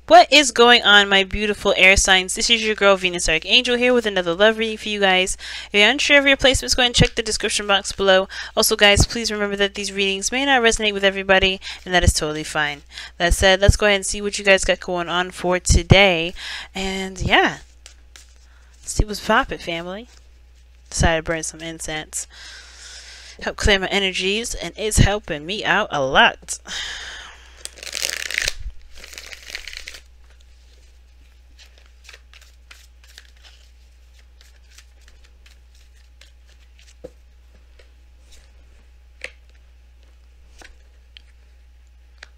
What is going on, my beautiful air signs? This is your girl Venus Archangel here with another love reading for you guys. If you're unsure of your placements, go ahead and check the description box below. Also guys, please remember that these readings may not resonate with everybody, and that is totally fine. That said, let's go ahead and see what you guys got going on for today. And yeah, let's see what's poppin', family. Decided to burn some incense. Help clear my energies, and it's helping me out a lot.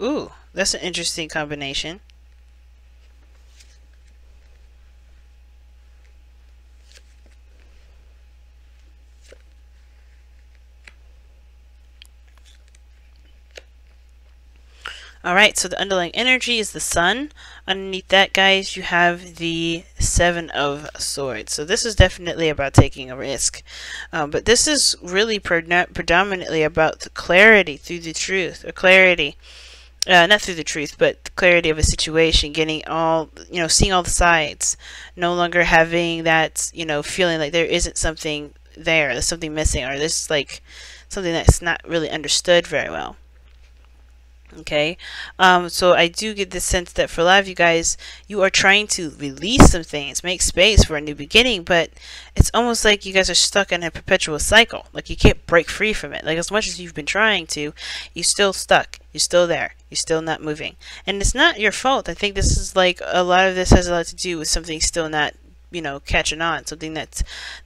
Ooh, that's an interesting combination. Alright, so the underlying energy is the sun. Underneath that, guys, you have the Seven of Swords. So this is definitely about taking a risk. But this is really predominantly about the clarity through the truth. Or clarity. Not through the truth, but the clarity of a situation, getting all, seeing all the sides, no longer having that, feeling like there isn't something there, there's something missing, or there's like something that's not really understood very well. Okay, so I do get the sense that for a lot of you guys, you are trying to release some things, make space for a new beginning, but it's almost like you guys are stuck in a perpetual cycle. Like you can't break free from it. Like as much as you've been trying to, you're still stuck. You're still there. You're still not moving. And it's not your fault. I think this is like, a lot of this has a lot to do with something still not, catching on. Something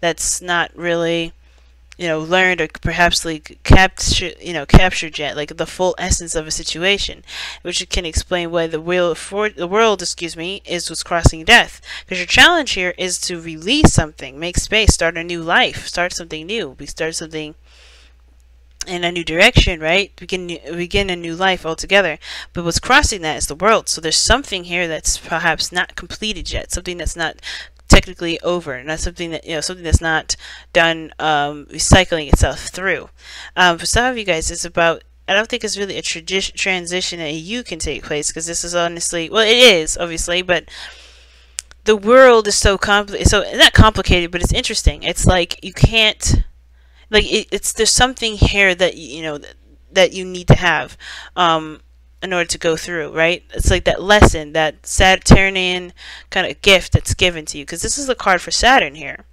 that's not really, learned or perhaps like captured yet, like the full essence of a situation, which can explain why the world, is what's crossing death. Because your challenge here is to release something, make space, start a new life, start something new. We start something in a new direction, right? Begin a new life altogether. But what's crossing that is the world. So there's something here that's perhaps not completed yet, something that's not technically over, not something that something that's not done recycling itself through. For some of you guys, it's about, I don't think it's really a transition that you can take place, because this is honestly, well, it is obviously, but the world is so complicated. So not complicated, but it's interesting. It's like you can't, like there's something here that that you need to have in order to go through, right? It's like that lesson, that Saturnian kind of gift that's given to you, because this is the card for Saturn here.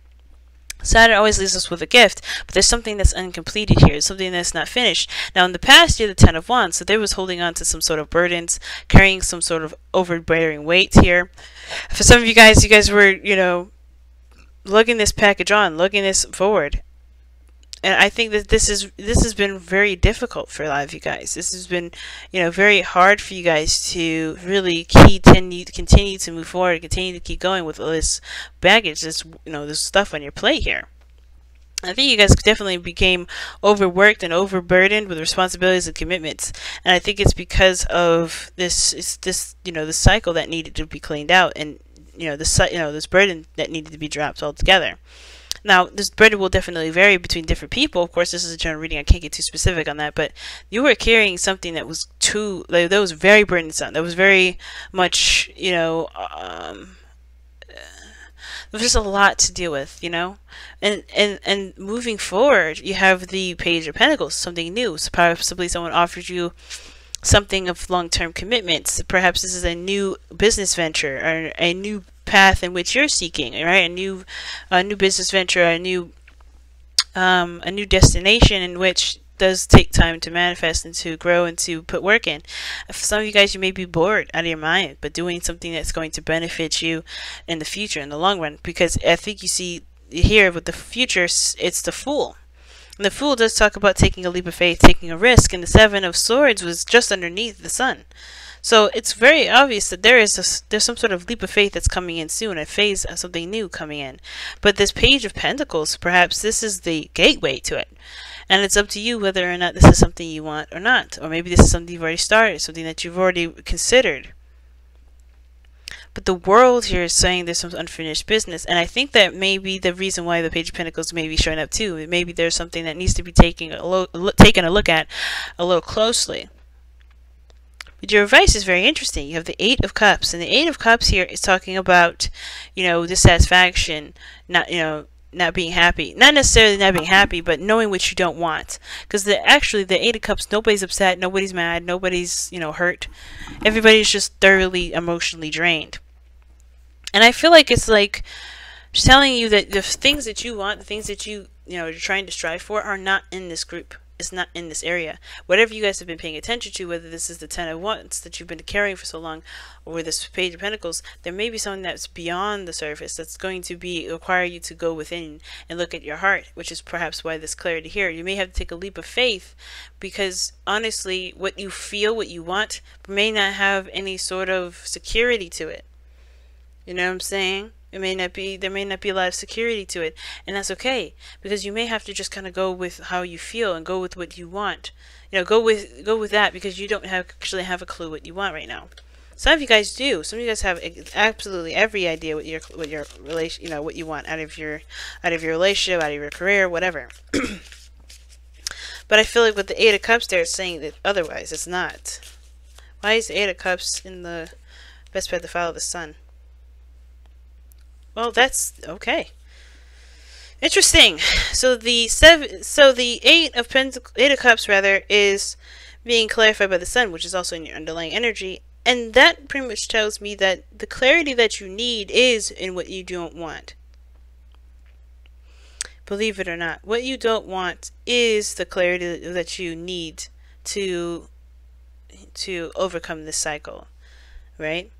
Saturn always leaves us with a gift, but there's something that's uncompleted here, something that's not finished. Now in the past, you're the Ten of Wands, so they was holding on to some sort of burdens, carrying some sort of overbearing weight here. For some of you guys were, lugging this package on, lugging this forward. And I think that this has been very difficult for a lot of you guys. This has been, very hard for you guys to really continue to move forward, continue to keep going with all this baggage, this stuff on your plate here. I think you guys definitely became overworked and overburdened with responsibilities and commitments, and I think it's because of this cycle that needed to be cleaned out, and this burden that needed to be dropped altogether. Now, this burden will definitely vary between different people. Of course, this is a general reading. I can't get too specific on that. But you were carrying something that was that was very burdensome. That was very much, there was just a lot to deal with, And moving forward, you have the Page of Pentacles, something new. So possibly someone offered you something of long-term commitments. Perhaps this is a new business venture or a new path in which you're seeking, right? A new business venture, a new destination in which does take time to manifest and to grow and to put work in. For some of you guys, you may be bored out of your mind, but doing something that's going to benefit you in the future, in the long run. Because I think you see here with the future, it's the Fool. And the Fool does talk about taking a leap of faith, taking a risk, and the Seven of Swords was just underneath the Sun. So it's very obvious that there's some sort of leap of faith that's coming in soon, a phase of something new coming in. But this Page of Pentacles, perhaps this is the gateway to it. And it's up to you whether or not this is something you want or not. Or maybe this is something you've already started, something that you've already considered. But the world here is saying there's some unfinished business, and I think that may be the reason why the Page of Pentacles may be showing up too. Maybe there's something that needs to be taken a look at a little closely. But your advice is very interesting. You have the Eight of Cups, and the Eight of Cups here is talking about, dissatisfaction, not being happy. Not necessarily not being happy, but knowing what you don't want. Because actually, the Eight of Cups, nobody's upset, nobody's mad, nobody's, hurt. Everybody's just thoroughly emotionally drained. And I feel like it's like just telling you that the things that you want, the things that you're trying to strive for are not in this group. It's not in this area. Whatever you guys have been paying attention to, whether this is the Ten of Wands that you've been carrying for so long, or this Page of Pentacles, there may be something that's beyond the surface that's going to require you to go within and look at your heart, which is perhaps why this clarity here. You may have to take a leap of faith, because honestly, what you feel, what you want, may not have any sort of security to it. You know what I'm saying? There may not be a lot of security to it, and that's okay, because you may have to just kind of go with how you feel and go with what you want. Go with that, because you don't actually have a clue what you want right now. Some of you guys do. Some of you guys have absolutely every idea what your relation, what you want out of your relationship, out of your career, whatever. But I feel like with the Eight of Cups there, it's saying that otherwise. It's not. Why is the Eight of Cups in the best path to follow the sun? Well, that's okay. Interesting. So the Eight of Cups rather is being clarified by the sun, which is also in your underlying energy, and that pretty much tells me that the clarity that you need is in what you don't want. Believe it or not, what you don't want is the clarity that you need to overcome this cycle, right?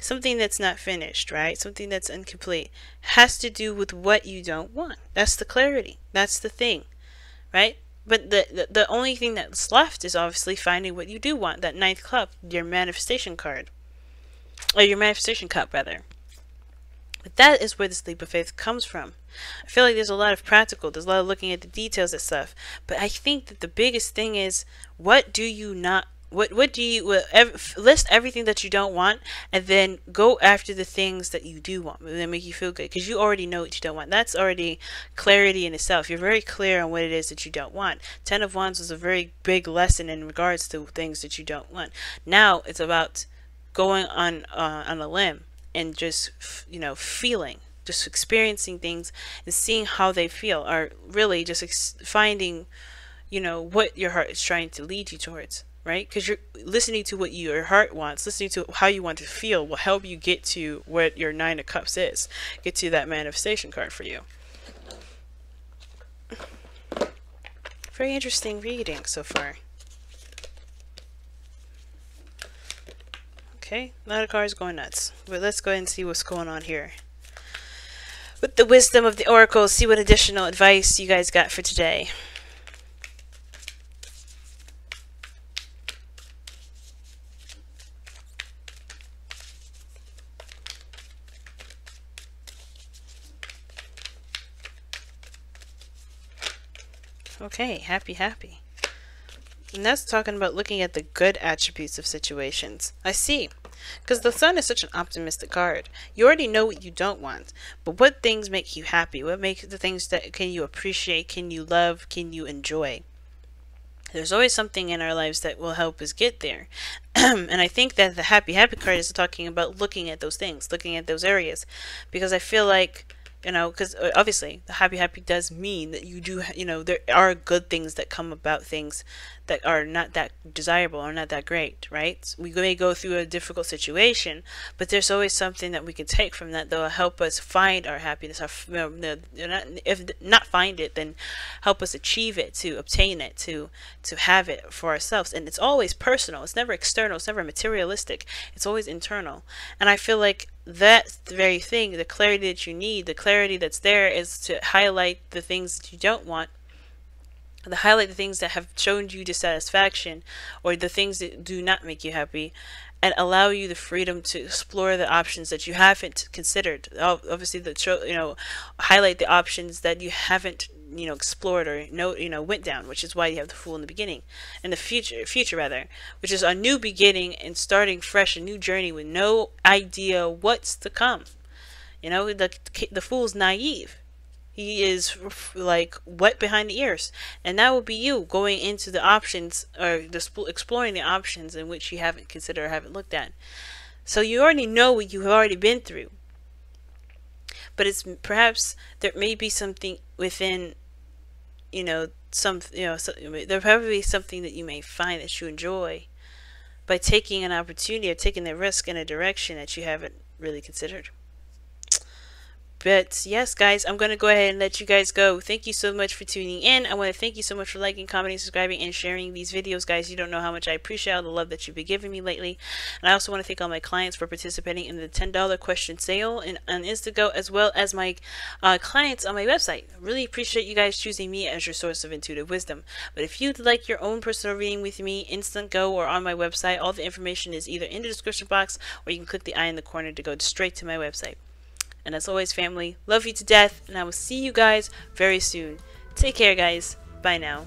Something that's not finished, right? Something that's incomplete has to do with what you don't want. That's the clarity. That's the thing, right? But the only thing that's left is obviously finding what you do want. That ninth cup, your manifestation card, or your manifestation cup rather. But that is where this leap of faith comes from. I feel like there's a lot of practical. There's a lot of looking at the details of stuff. But I think that the biggest thing is, what do you not? What do you list everything that you don't want, and then go after the things that you do want that make you feel good, because you already know what you don't want. That's already clarity in itself. You're very clear on what it is that you don't want. Ten of Wands was a very big lesson in regards to things that you don't want. Now it's about going on a limb and just feeling, just experiencing things and seeing how they feel, or really just finding what your heart is trying to lead you towards. Right? Because you're listening to what your heart wants, listening to how you want to feel will help you get to what your Nine of Cups is. Get to that manifestation card for you. Very interesting reading so far. Okay, a lot of cards going nuts. But let's go ahead and see what's going on here. With the wisdom of the Oracle, see what additional advice you guys got for today. Okay, happy. And that's talking about looking at the good attributes of situations. I see. Because the sun is such an optimistic card. You already know what you don't want. But what things make you happy? What makes the things that can you appreciate, can you love, can you enjoy? There's always something in our lives that will help us get there. And I think that the happy card is talking about looking at those things, looking at those areas. Because I feel like, because obviously the happy does mean that you do, there are good things that come about things that are not that desirable or not that great, right? We may go through a difficult situation, but there's always something that we can take from that will help us find our happiness. If not find it, then help us achieve it, to obtain it, to have it for ourselves. And it's always personal. It's never external. It's never materialistic. It's always internal. And I feel like that's the very thing, the clarity that you need, the clarity that's there is to highlight the things that you don't want, to highlight the things that have shown you dissatisfaction, or the things that do not make you happy, and allow you the freedom to explore the options that you haven't considered. Obviously, highlight the options that you haven't explored or went down, which is why you have the Fool in the beginning, and the future rather, which is a new beginning and starting fresh, a new journey with no idea what's to come. The Fool's naive. He is like wet behind the ears, and that will be you going into the options or exploring the options in which you haven't considered or haven't looked at. So you already know what you have already been through, but it's perhaps there may be something within, there probably be something that you may find that you enjoy by taking an opportunity or taking the risk in a direction that you haven't really considered. But yes, guys, I'm going to go ahead and let you guys go. Thank you so much for tuning in. I want to thank you so much for liking, commenting, subscribing, and sharing these videos, guys. You don't know how much I appreciate all the love that you've been giving me lately. And I also want to thank all my clients for participating in the $10 question sale on Instago, as well as my clients on my website. I really appreciate you guys choosing me as your source of intuitive wisdom. But if you'd like your own personal reading with me, Instant Go, or on my website, all the information is either in the description box, or you can click the eye in the corner to go straight to my website. And as always, family, love you to death, and I will see you guys very soon. Take care, guys. Bye now.